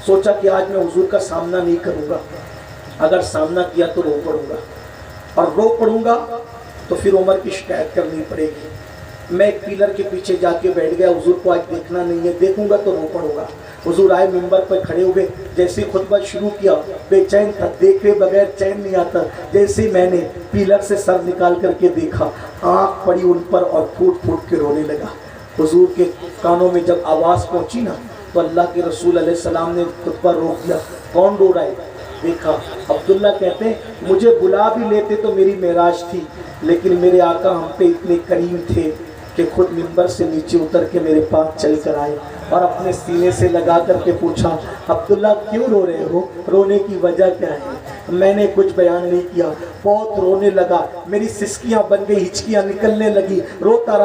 سوچا کہ آج میں حضور کا سامنا نہیں کروں گا، اگر سامنا کیا تو رو پڑوں گا، اور رو پڑوں گا تو پھر عمر کی شکایت کرنی پڑے گی۔ میں ایک پیلر کے پیچھے جا کے بیٹھ گیا، حضور کو آج دیکھنا نہیں ہے، دیکھوں گا تو رو پڑوں گا۔ حضور آئے ممبر پر کھڑے ہوئے، جیسے خطبہ شروع کیا بے چین تھا، دیکھے بغیر چین نہیں آتا۔ جیسے ہی میں نے پیلر سے سر نکال کر کے دیکھا، آنکھ پڑی ان پر اور پھوٹ پھوٹ کے رونے لگا۔ حضور کے کانوں میں جب آواز پہنچی نا تو اللہ کے رسول علیہ السلام نے خطبہ روک دیا۔ کون رو رہا ہے؟ دیکھا عبداللہ کہتے ہیں مجھے بلا بھی لیتے تو میری معراج تھی، لیکن میرے آقا ہم پہ اتنے کریم تھے کہ خود ممبر سے نیچے اتر کے میرے پاس چل کر آئے اور اپنے سینے سے لگا کر کے پوچھا عبداللہ کیوں رو رہے ہو، رونے کی وجہ کیا ہے؟ میں نے کچھ بیان نہیں کیا، بہت رونے لگا، میری سسکیاں بن گئی، ہچکیاں نکلنے لگی، روتا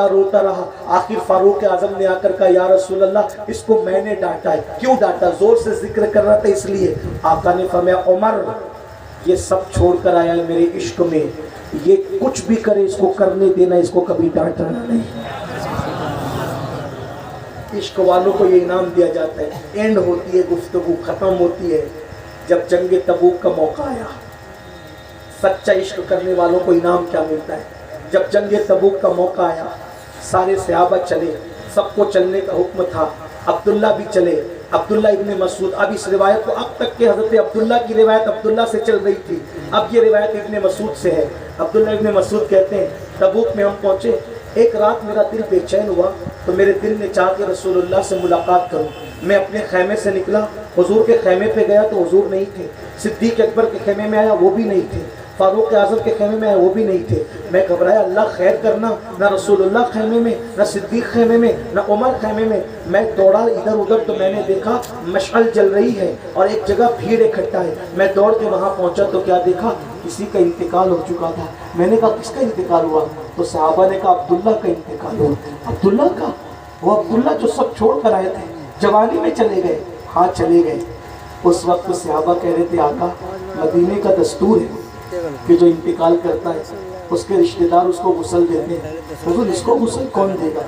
رہا۔ آخر فاروق اعظم نے آ کر کہا یا رسول اللہ اس کو میں نے ڈانٹا ہے۔ کیوں ڈانٹا؟ زور سے ذکر کر رہا تھا اس لیے۔ آقا نے فرمایا عمر یہ سب چھوڑ کر آیا ہے میرے عشق میں، یہ کچھ بھی کرے اس کو کرنے دینا، اس کو کبھی ڈانٹنا نہیں۔ عشق والوں کو یہ انعام دیا جاتا ہے۔ اینڈ ہوتی ہے گفتگو، ختم ہوتی ہے جب جنگ تبوک کا موقع آیا۔ سچا عشق کرنے والوں کو انعام کیا ملتا ہے؟ جب جنگ تبوک کا موقع آیا سارے صحابہ چلے، سب کو چلنے کا حکم تھا، عبداللہ بھی چلے، عبداللہ ابن مسعود۔ اب اس روایت کو اب تک کے حضرت عبداللہ کی روایت عبداللہ سے چل رہی تھی، اب یہ روایت ابن مسعود سے ہے۔ عبداللہ ابن مسعود کہتے ہیں تبوک میں ہم پہنچے، ایک رات میرا دل بے چین ہوا تو میرے دل نے چاہا کہ رسول اللہ سے ملاقات کروں۔ میں اپنے خیمے سے نکلا، حضور کے خیمے پہ گیا تو حضور نہیں تھے، صدیق اکبر کے خیمے میں آیا وہ بھی نہیں تھے، فاروق اعظم کے خیمے میں آیا وہ بھی نہیں تھے۔ میں گھبرایا، اللہ خیر کرنا، نہ رسول اللہ خیمے میں، نہ صدیق خیمے میں، نہ عمر خیمے میں۔ میں دوڑا ادھر ادھر تو میں نے دیکھا مشعل جل رہی ہے اور ایک جگہ بھیڑ اکٹھا ہے۔ میں دوڑ کے وہاں پہنچا تو کیا دیکھا؟ کسی کا انتقال ہو چکا تھا۔ میں نے کہا کس کا انتقال ہوا؟ تو صحابہ نے کہا عبداللہ کا انتقال ہوا۔ عبداللہ کا؟ وہ عبداللہ جو سب چھوڑ کر آئے تھے، جوانی میں چلے گئے؟ ہاں چلے گئے۔ اس وقت صحابہ کہہ رہے تھے آقا مدینے کا دستور ہے کہ جو انتقال کرتا ہے اس کے رشتہ دار اس کو غسل دیتے ہیں۔ حضور اس کو غسل کون دے گا؟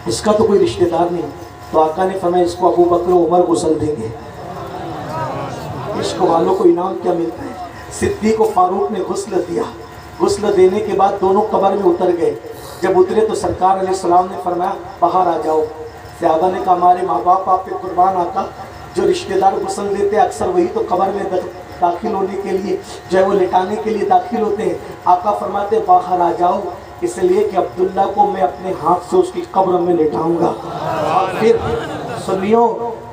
اس کا تو کوئی رشتہ دار نہیں۔ تو آقا نے فرمایا اس کو ابو بکر و عمر غسل دیں گے۔ عشق والوں کو انعام کیا ملتا ہے؟ صدیق و فاروق نے غسل دیا، غسل دینے کے بعد دونوں قبر میں اتر گئے۔ جب اترے تو سرکار علیہ السلام نے فرمایا باہر آ جاؤ۔ صحابہ نے کہا ہمارے ماں باپ آپ پہ قربان آقا، جو رشتہ دار غسل دیتے اکثر وہی تو قبر میں داخل ہونے کے لیے جو ہے وہ لٹانے کے لیے داخل ہوتے ہیں۔ آقا فرماتے باہر آ جاؤ، اس لیے کہ عبداللہ کو میں اپنے ہاتھ سے اس کی قبر میں لٹاؤں گا۔ اور پھر سنیو،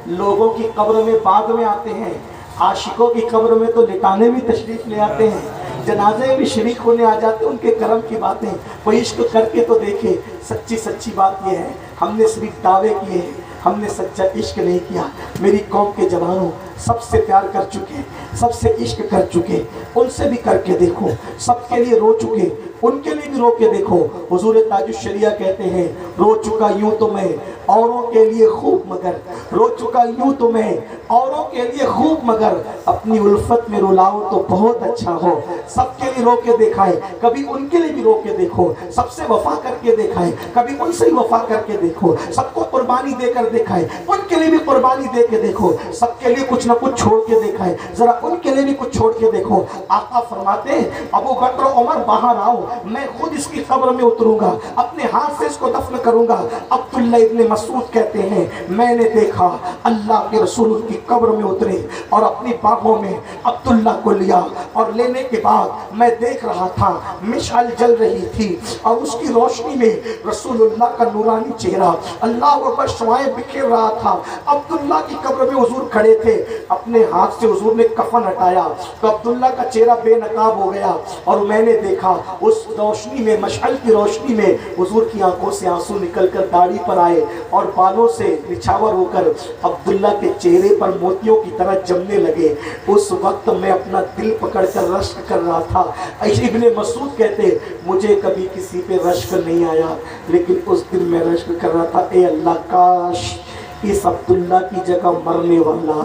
لوگوں کی قبر میں بعد میں آتے ہیں، عاشقوں کی قبر میں تو لٹانے بھی تشریف لے آتے ہیں، جنازے میں بھی شریک ہونے آ جاتے ہیں۔ ان کے کرم کی باتیں کوئی عشق کر کے تو دیکھے۔ سچی بات یہ ہے ہم نے صرف دعوے کیے ہیں، ہم نے سچا عشق نہیں کیا۔ میری قوم کے جوانوں سب سے پیار کر چکے، سب سے عشق کر چکے، ان سے بھی کر کے دیکھو۔ سب کے لیے رو چکے، ان کے لیے بھی رو کے دیکھو۔ حضور تاج الشریعہ کہتے ہیں رو چکا یوں تو میں اوروں کے لیے خوب مگر، رو چکا یوں تو میں اوروں کے لیے خوب مگر، اپنی الفت میں رلاؤ تو بہت اچھا ہو۔ سب کے لیے رو کے دیکھا ہے، کبھی ان کے لیے بھی رو کے دیکھو۔ سب سے وفا کر کے دیکھا ہے، کبھی ان سے ہی وفا کر کے دیکھو۔ سب کو قربانی دے کر دیکھا ہے، ان کے لیے بھی قربانی دے کے دیکھو۔ سب کے لیے کچھ نہ کچھ چھوڑ کے دیکھا ہے، ذرا ان کے لیے بھی کچھ چھوڑ کے دیکھو۔ آقا فرماتے ہیں ابو بکر عمر باہر آؤ، میں خود اس کی قبر میں اتروں گا، اپنے ہاتھ سے اس کو دفن کروں گا۔ عبداللہ ابن مسعود کہتے ہیں میں نے دیکھا اللہ کے رسول کی قبر میں اترے اور اپنی باہوں میں عبداللہ کو لیا، اور لینے کے بعد میں دیکھ رہا تھا مشعل جل رہی تھی اور اس کی روشنی میں رسول اللہ کا نورانی چہرہ اللہ اکبر شعائیں بکھیر رہا تھا۔ عبداللہ کی قبر میں حضور کھڑے تھے، اپنے ہاتھ سے حضور نے کفن ہٹایا تو عبداللہ کا چہرہ بے نقاب ہو گیا، اور میں نے دیکھا اس روشنی میں، مشعل کی روشنی میں حضور کی آنکھوں سے آنسو نکل کر داڑھی پر آئے اور بالوں سے نچھاور ہو کر عبداللہ کے چہرے پر موتیوں کی طرح جمنے لگے۔ اس وقت میں اپنا دل پکڑ کر رشک کر رہا تھا۔ ابن مسعود کہتے مجھے کبھی کسی پہ رشک نہیں آیا، لیکن اس دن میں رشک کر رہا تھا اے اللہ کاش اس عبداللہ کی جگہ مرنے والا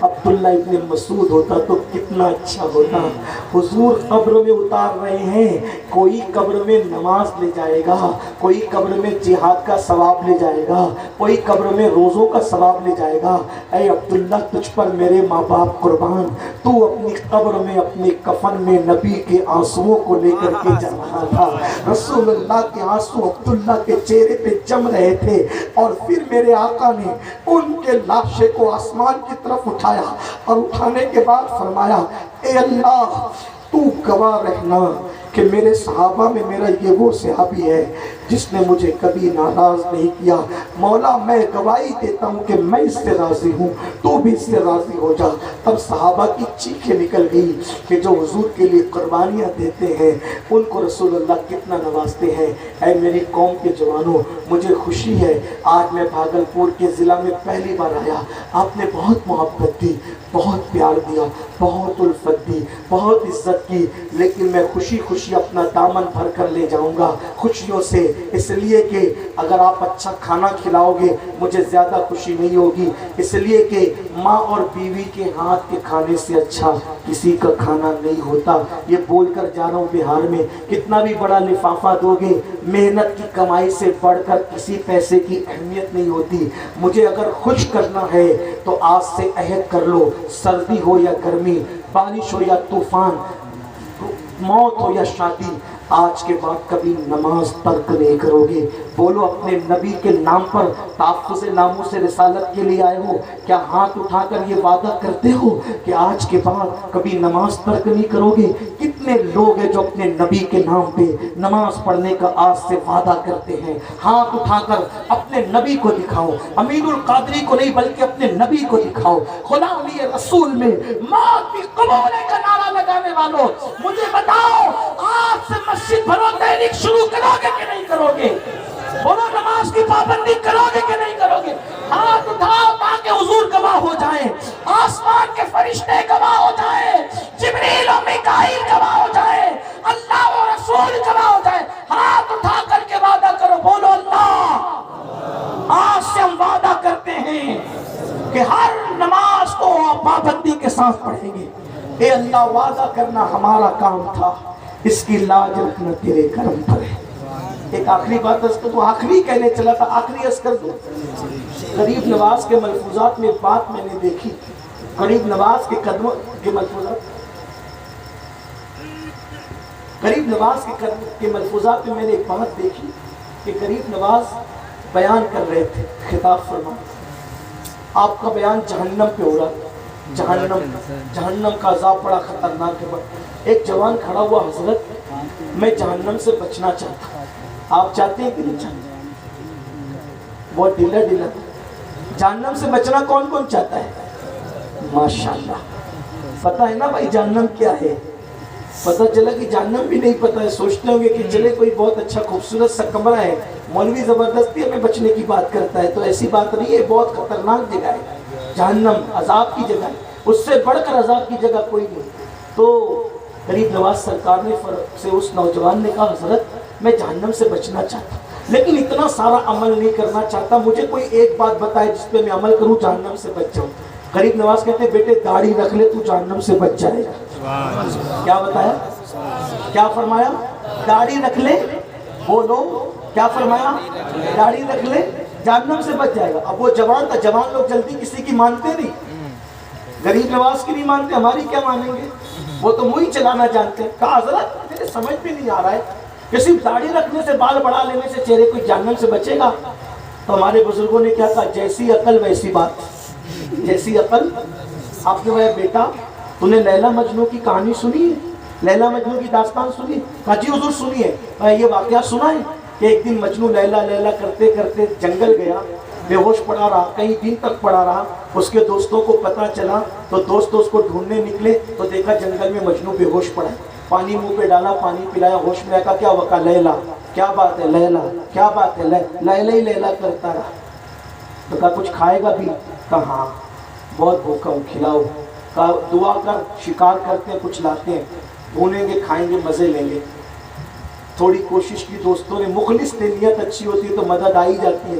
عبداللہ ابن مسعود ہوتا تو کتنا اچھا ہوتا۔ حضور قبر میں اتار رہے ہیں، کوئی قبر میں نماز لے جائے گا، کوئی قبر میں جہاد کا ثواب لے جائے گا، کوئی قبر میں روزوں کا ثواب لے جائے گا۔ اے عبداللہ تجھ پر میرے ماں باپ قربان، تو اپنی قبر میں اپنے کفن میں نبی کے آنسوؤں کو لے کر کے جا رہا تھا۔ رسول اللہ کے آنسو عبداللہ کے چہرے پہ جم رہے تھے، اور پھر میرے آقا نے ان کے لاشے کو آسمان کی طرف اٹھایا، اور اٹھانے کے بعد فرمایا اے اللہ تو گواہ رہنا کہ میرے صحابہ میں میرا یہ وہ صحابی ہے جس نے مجھے کبھی ناراض نہیں کیا۔ مولا میں گواہی دیتا ہوں کہ میں اس سے راضی ہوں، تو بھی اس سے راضی ہو جا۔ تب صحابہ کی چیخیں نکل گئی کہ جو حضور کے لیے قربانیاں دیتے ہیں ان کو رسول اللہ کتنا نوازتے ہیں۔ اے میری قوم کے جوانوں، مجھے خوشی ہے آج میں بھاگلپور کے ضلع میں پہلی بار آیا۔ آپ نے بہت محبت دی، بہت پیار دیا، بہت الفت دی، بہت عزت کی، لیکن میں خوشی خوشی اپنا دامن بھر کر لے جاؤں گا خوشیوں سے، اس لیے کہ اگر آپ اچھا کھانا کھلاؤ گے مجھے زیادہ خوشی نہیں ہوگی، اس لیے کہ ماں اور بیوی کے ہاتھ کے کھانے سے اچھا کسی کا کھانا نہیں ہوتا۔ یہ بول کر جا رہا ہوں بہار میں کتنا بھی بڑا لفافہ دو گے، محنت کی کمائی سے بڑھ کر کسی پیسے کی اہمیت نہیں ہوتی۔ مجھے اگر خوش کرنا ہے تو آج سے عہد کر لو، سردی ہو یا گرمی، بارش ہو یا طوفان، موت ہو یا شادی، آج کے بعد کبھی نماز ترک نہیں کرو گے۔ بولو اپنے نبی کے نام پر تحفظ ناموس رسالت کے لیے آئے ہو، کیا ہاتھ اٹھا کر یہ وعدہ کرتے ہو کہ آج کے بعد کبھی نماز ترک نہیں کرو گے؟ کتنے لوگ ہیں جو اپنے نبی کے نام پہ نماز پڑھنے کا آج سے وعدہ کرتے ہیں؟ ہاتھ اٹھا کر اپنے نبی کو دکھاؤ، امین القادری کو نہیں بلکہ اپنے نبی کو دکھاؤ۔ غلامی رسول میں موت بھی قبول کا نعرہ لگانے والوں مجھے بتاؤ آج سے مسجد بھرو تحریک شروع کرو گے کہ نہیں کرو گے؟ بولو نماز کی پابندی کرو گے کہ نہیں کرو گے؟ ہاتھ اٹھاؤ تاکہ حضور گواہ ہو جائیں، آسمان کے فرشتے گواہ ہو جائیں، جبریل و میکائیل گواہ ہو جائیں، اللہ و رسول گواہ ہو جائیں۔ ہاتھ اٹھا کر کے وعدہ کرو، بولو اللہ آج سے ہم وعدہ کرتے ہیں کہ ہر نماز کو پابندی کے ساتھ پڑھیں گے۔ اے اللہ وعدہ کرنا ہمارا کام تھا، اس کی لاج رکھنا تیرے کرم پر ہے۔ ایک آخری بات اس کو تو آخری کہنے چلا تھا، آخری عرض کر دوں۔ غریب نواز کے ملفوظات میں ایک بات میں نے دیکھی، غریب نواز کے قدموں کے ملفوظات، غریب نواز کے ملفوظات میں نے ایک بات دیکھی کہ غریب نواز بیان کر رہے تھے، خطاب فرما، آپ کا بیان جہنم پہ ہو رہا، جہنم کا عذاب بڑا خطرناک ہے۔ ایک جوان کھڑا ہوا، حضرت میں جہنم سے بچنا چاہتا ہوں، آپ چاہتے ہیں کہ نہیں چاہتے؟ بہت ڈھیلا جہنم سے بچنا کون کون چاہتا ہے؟ ماشاءاللہ پتہ ہے نا بھائی جہنم کیا ہے؟ پتہ چلا کہ جہنم بھی نہیں پتہ ہے، سوچتے ہوں گے کہ چلے کوئی بہت اچھا خوبصورت سا کمرہ ہے، مولوی زبردستی ہمیں بچنے کی بات کرتا ہے، تو ایسی بات نہیں ہے، بہت خطرناک جگہ ہے جہنم، عذاب کی جگہ ہے، اس سے بڑھ کر عذاب کی جگہ کوئی نہیں۔ تو غریب نواز سرکار نے سے اس نوجوان نے کہا، حضرت میں جہنم سے بچنا چاہتا ہوں لیکن اتنا سارا عمل نہیں کرنا چاہتا، مجھے کوئی ایک بات بتائے جس پہ میں عمل کروں جہنم سے بچ جاؤں۔ غریب نواز کہتے ہیں بیٹے داڑھی رکھ لے تو جہنم سے بچ جائے گا۔ کیا بتایا؟ کیا فرمایا؟ داڑھی رکھ لے، بولو کیا فرمایا؟ داڑھی رکھ لے جہنم سے بچ جائے گا۔ اب وہ جوان تھا، جوان لوگ جلدی کسی کی مانتے نہیں، غریب نواز کی نہیں مانتے، ہماری کیا مانیں گے؟ وہ تو منہ ہی چلانا جانتے ہیں۔ کہا حضرت میرے سمجھ بھی نہیں آ رہا ہے کہ صرف داڑھی رکھنے سے، بال بڑھا لینے سے چہرے کو جہنم سے بچے گا؟ تو ہمارے بزرگوں نے کیا کہا، جیسی عقل ویسی بات، جیسی عقل۔ آپ نے کہا بیٹا تو نے لیلا مجنوں کی کہانی سنی ہے، لیلا مجنوں کی داستان سنی ہے؟ کہا جی حضور سنی ہے۔ یہ واقعہ سنا ہے کہ ایک دن مجنوں لیلا لیلا کرتے کرتے جنگل گیا، بے ہوش پڑا رہا، کئی دن تک پڑا رہا۔ اس کے دوستوں کو پتہ چلا تو دوست اس کو ڈھونڈنے نکلے تو دیکھا جنگل میں مجنوں بے ہوش پڑا ہے، پانی منہ پہ ڈالا، پانی پلایا، ہوش میں آیا، کیا وقع لیلا، کیا بات ہے لیلا، کیا بات ہے لیلا ہی لیلا کرتا رہا۔ تو کہا کچھ کھائے گا بھی؟ کہا ہاں بہت بھوکا ہوں، کھلاؤ۔ کہا دعا کر، شکار کرتے ہیں کچھ لاتے ہیں، بھونیں گے کھائیں گے مزے لیں گے۔ تھوڑی کوشش کی دوستوں نے، مخلص تھے، نیت اچھی ہوتی ہے تو مدد آ ہی جاتی ہے۔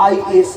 IAS,